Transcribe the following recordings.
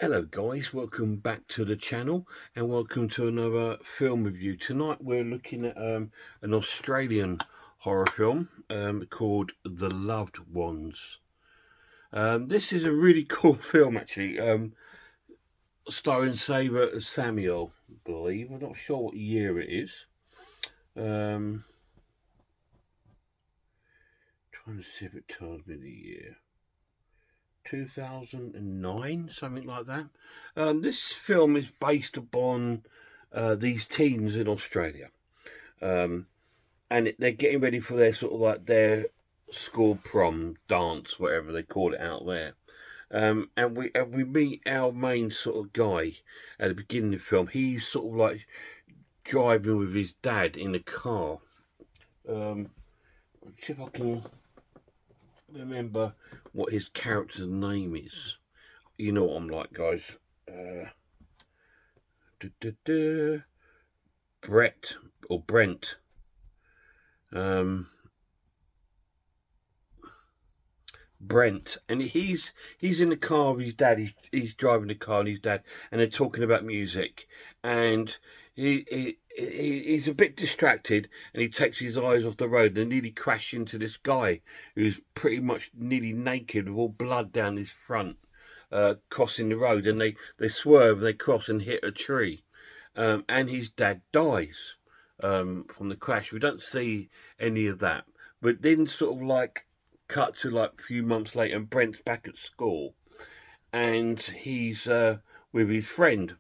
Hello guys, welcome back to the channel and welcome to another film review. Tonight we're looking at an Australian horror film called The Loved Ones. This is a really cool film actually, starring Samuel, I believe. I'm not sure what year it is. Trying to see if it tells me the year. 2009, something like that. This film is based upon these teens in Australia, and they're getting ready for their sort of like their school prom dance, whatever they call it out there. And we meet our main sort of guy at the beginning of the film. He's sort of like driving with his dad in a car. See if I can remember what his character's name is. You know what I'm like, guys. Brett or Brent. Brent, and he's in the car with his dad. He's driving the car and his dad, and they're talking about music, and he's a bit distracted, and he takes his eyes off the road and nearly crash into this guy who's pretty much nearly naked with all blood down his front, crossing the road, and they swerve and they cross and hit a tree, and his dad dies from the crash. We don't see any of that, but then sort of like cut to like a few months later, and Brent's back at school, and he's with his friend,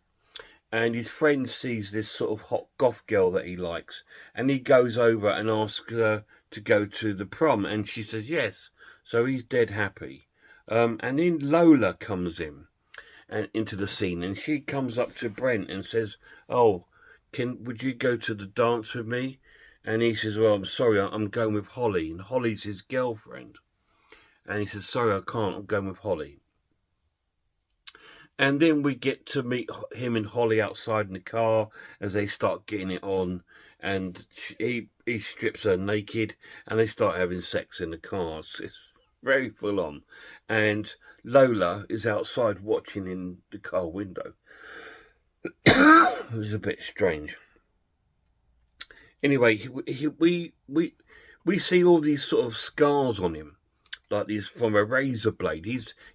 and his friend sees this sort of hot goth girl that he likes, and he goes over and asks her to go to the prom, and she says yes. So he's dead happy. And then Lola comes in and into the scene, and she comes up to Brent and says, "Oh, would you go to the dance with me?" And he says, "Well, I'm sorry, I'm going with Holly." And Holly's his girlfriend. And he says, "Sorry, I can't, I'm going with Holly." And then we get to meet him and Holly outside in the car as they start getting it on. And he strips her naked and they start having sex in the car. It's very full on. And Lola is outside watching in the car window. It was a bit strange. Anyway, we see all these sort of scars on him, like these from a razor blade.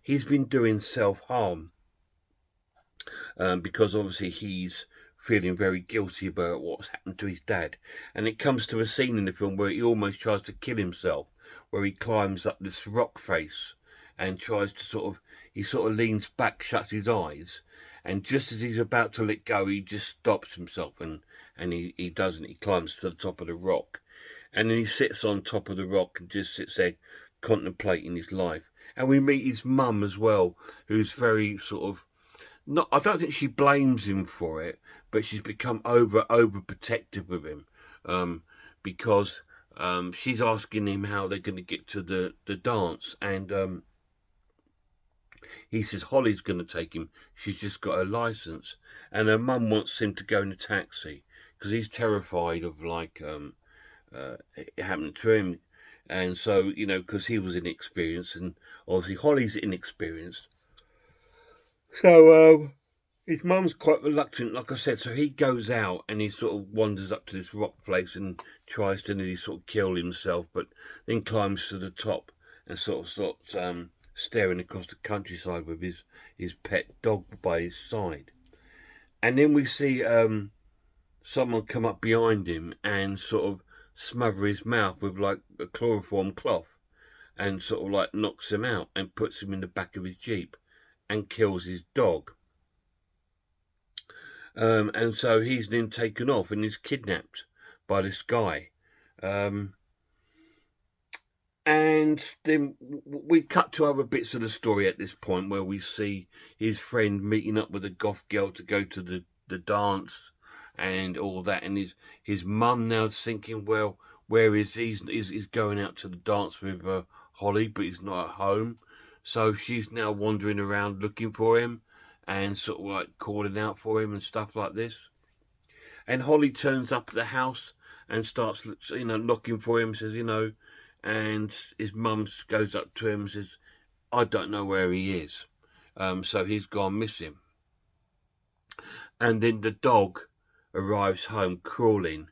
He's been doing self-harm, because obviously he's feeling very guilty about what's happened to his dad. And it comes to a scene in the film where he almost tries to kill himself, where he climbs up this rock face and tries to he sort of leans back, shuts his eyes, and just as he's about to let go, he just stops himself, and he doesn't. He climbs to the top of the rock, and then he sits on top of the rock and just sits there contemplating his life. And we meet his mum as well, who's very sort of not. I don't think she blames him for it, but she's become overprotective of him, because she's asking him how they're going to get to the dance, and he says Holly's going to take him. She's just got her license, and her mum wants him to go in a taxi because he's terrified of like it happening to him. And so, because he was inexperienced, and obviously Holly's inexperienced, so his mum's quite reluctant, like I said. So he goes out and he sort of wanders up to this rock face and tries to nearly sort of kill himself, but then climbs to the top and staring across the countryside with his pet dog by his side. And then we see someone come up behind him and sort of smother his mouth with like a chloroform cloth, and sort of like knocks him out and puts him in the back of his Jeep and kills his dog. And so he's then taken off and is kidnapped by this guy. And then we cut to other bits of the story at this point, where we see his friend meeting up with a goth girl to go to the dance and all that. And his mum now thinking, well, where is he? He's going out to the dance with Holly, but he's not at home. So she's now wandering around looking for him and sort of like calling out for him and stuff like this. And Holly turns up at the house and starts, looking for him, says, and his mum goes up to him and says, "I don't know where he is." So he's gone missing. And then the dog arrives home crawling,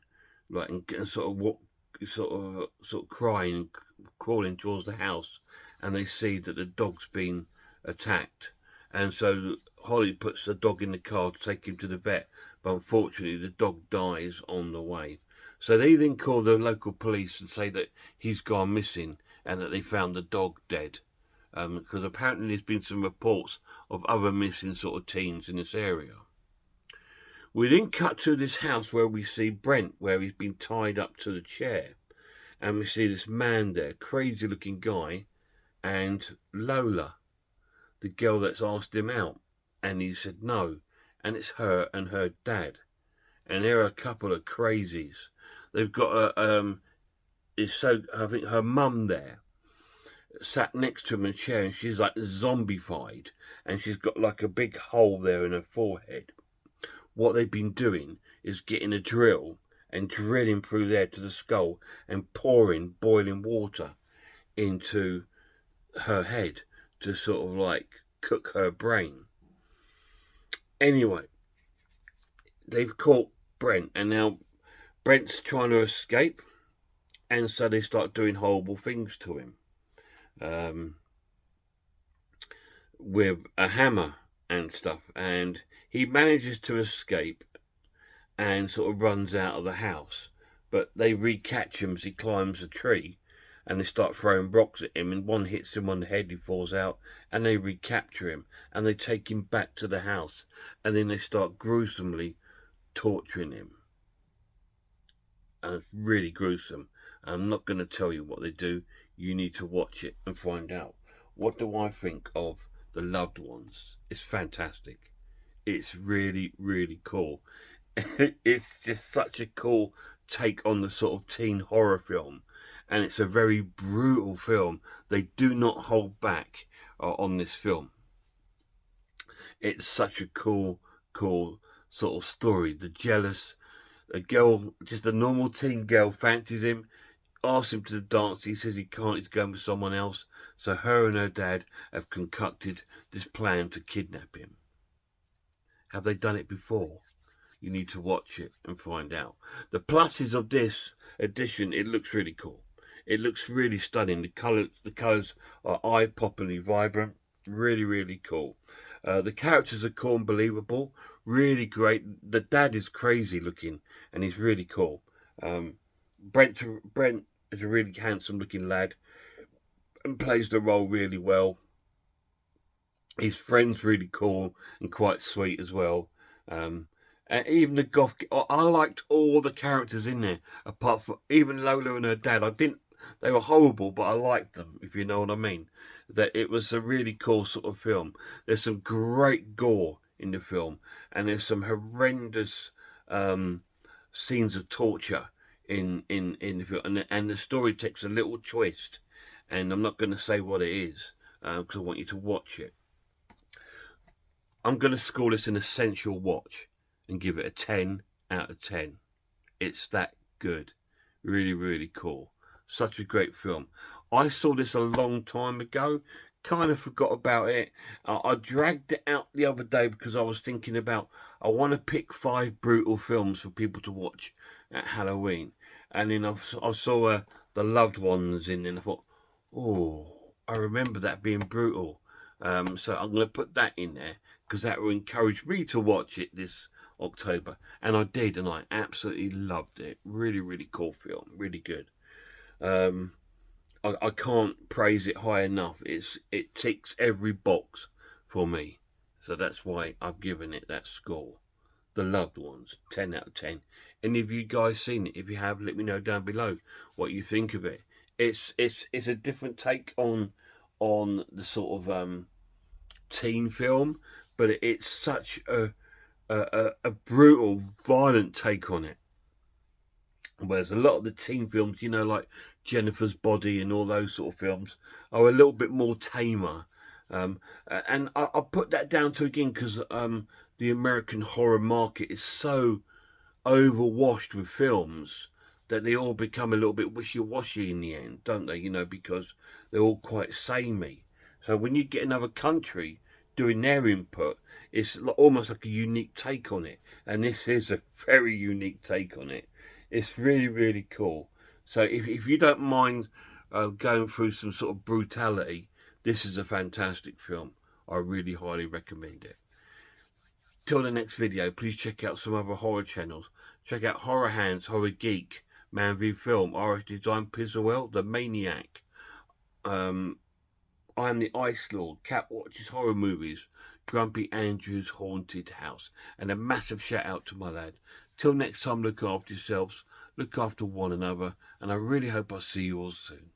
like, and sort of crying, crawling towards the house, and they see that the dog's been attacked. And so Holly puts the dog in the car to take him to the vet, but unfortunately the dog dies on the way. So they then call the local police and say that he's gone missing and that they found the dog dead. Because apparently there's been some reports of other missing sort of teens in this area. We then cut to this house where we see Brent, where he's been tied up to the chair. And we see this man there, crazy looking guy, and Lola, the girl that's asked him out. And he said no. And it's her and her dad. And they're a couple of crazies. They've got I think her mum there sat next to him in a chair, and she's like zombified. And she's got like a big hole there in her forehead. What they've been doing is getting a drill and drilling through there to the skull and pouring boiling water into her head to sort of like cook her brain. Anyway, they've caught Brent, and now Brent's trying to escape, and so they start doing horrible things to him with a hammer and stuff, and he manages to escape and sort of runs out of the house, but they recatch him as he climbs a tree, and they start throwing rocks at him, and one hits him on the head, he falls out, and they recapture him, and they take him back to the house, and then they start gruesomely torturing him. And it's really gruesome. I'm not going to tell you what they do. You need to watch it and find out. What do I think of The Loved Ones? It's fantastic. It's really, really cool. It's just such a cool take on the sort of teen horror film, and it's a very brutal film. They do not hold back on this film. It's such a cool sort of story. The jealous, a girl, just a normal teen girl, fancies him, asks him to the dance. He says he can't, he's going with someone else. So her and her dad have concocted this plan to kidnap him. Have they done it before? You need to watch it and find out. The pluses of this edition, it looks really cool. It looks really stunning. The colours are eye-poppingly vibrant. Really, really cool. The characters are cool and believable. Really great. The dad is crazy looking, and he's really cool. Brent is a really handsome looking lad and plays the role really well. His friend's really cool and quite sweet as well. And even the goth, I liked all the characters in there, apart from even Lola and her dad. They were horrible, but I liked them, if you know what I mean. That it was a really cool sort of film. There's some great gore in the film, and there's some horrendous scenes of torture in the film, and the story takes a little twist, and I'm not going to say what it is because I want you to watch it. I'm going to score this an essential watch and give it a 10 out of 10. It's that good. Really, really cool. Such a great film. I saw this a long time ago. Kind of forgot about it. I dragged it out the other day because I was thinking about, I want to pick 5 brutal films for people to watch at Halloween. And then I saw The Loved Ones in, and I thought, oh, I remember that being brutal. So I'm going to put that in there because that will encourage me to watch it this October. And I did, and I absolutely loved it. Really, really cool film. Really good. I can't praise it high enough. It ticks every box for me. So that's why I've given it that score. The Loved Ones, 10 out of 10. Any of you guys seen it? If you have, let me know down below what you think of it. It's a different take on the sort of teen film, but it's such a brutal, violent take on it. Whereas a lot of the teen films, you know, like Jennifer's Body and all those sort of films, are a little bit more tamer. And I'll put that down to, again, because the American horror market is so overwashed with films that they all become a little bit wishy-washy in the end, don't they? You know, because they're all quite samey. So when you get another country doing their input. It's almost like a unique take on it, and this is a very unique take on it. It's really, really cool. So if you don't mind going through some sort of brutality, this is a fantastic film. I really highly recommend it. Till the next video, please check out some other horror channels. Check out Horror Hands, Horror Geek, Man v Film, RS Design, Pizzawell, The Maniac. I am the Ice Lord, Cat Watches Horror Movies, Grumpy Andrew's Haunted House, and a massive shout out to my lad. Till next time, look after yourselves, look after one another, and I really hope I see you all soon.